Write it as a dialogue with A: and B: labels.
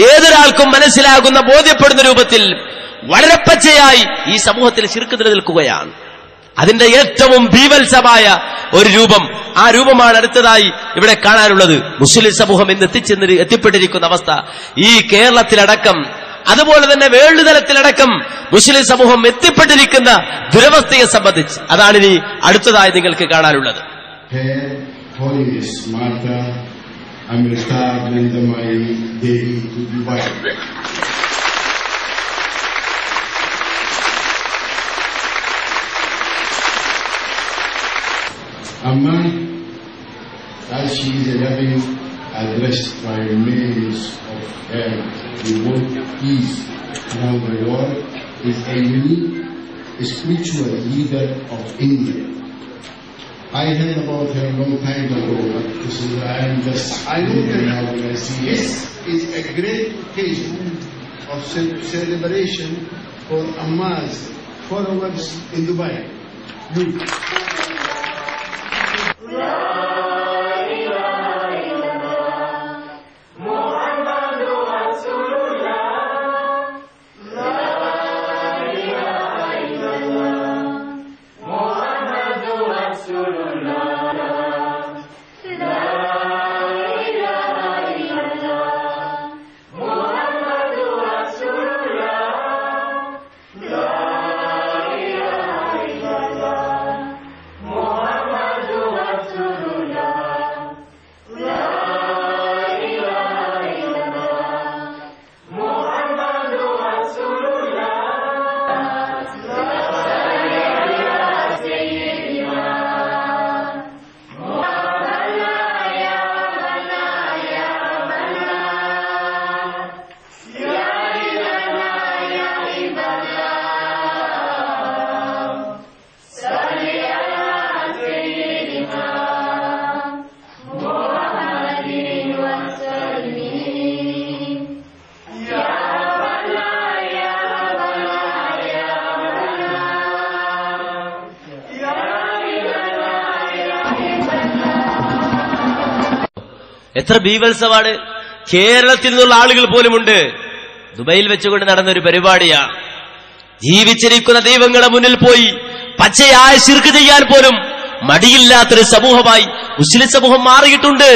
A: ഏതൊരാൾക്കും മനസ്സിലാകുന്ന ബോധ്യപ്പെടുന്ന രൂപത്തിൽ വളരെ പച്ചയായി ഈ സമൂഹത്തിൽ ശിർക്ക് നിലനിൽക്കുകയാണ്. അതിന്റെ ഏറ്റവും ഭീവത്സമായ ഒരു രൂപം, ആ രൂപമാണ് അടുത്തതായി ഇവിടെ കാണാനുള്ളത്. മുസ്ലിം സമൂഹം ഇന്ന് എത്തിപ്പെട്ടിരിക്കുന്ന അവസ്ഥ ഈ കേരളത്തിലടക്കം, അതുപോലെ തന്നെ വേൾഡ് തലത്തിലടക്കം മുസ്ലിം സമൂഹം എത്തിപ്പെട്ടിരിക്കുന്ന ദുരവസ്ഥയെ സംബന്ധിച്ച് അതാണ് ഇനി അടുത്തതായി നിങ്ങൾക്ക് കാണാനുള്ളത്.
B: Amma, as she is a loving, addressed by millions of her who want peace around the world, is a unique spiritual leader of India. I heard about her a long time ago, but I know now when I see this is a great occasion of celebration for Amma's followers in Dubai.
A: എത്ര ബീവത്സവാണ്! കേരളത്തിൽ നിന്നുള്ള ആളുകൾ പോലുമുണ്ട്. ദുബൈയിൽ വെച്ചുകൊണ്ട് നടന്നൊരു പരിപാടിയാണ്. ജീവിച്ചിരിക്കുന്ന ദൈവങ്ങളെ മുന്നിൽ പോയി പച്ചയായ ശിർക്ക് ചെയ്യാൻ പോലും മടിയില്ലാത്തൊരു സമൂഹമായി മുസ്ലിം സമൂഹം മാറിയിട്ടുണ്ട്.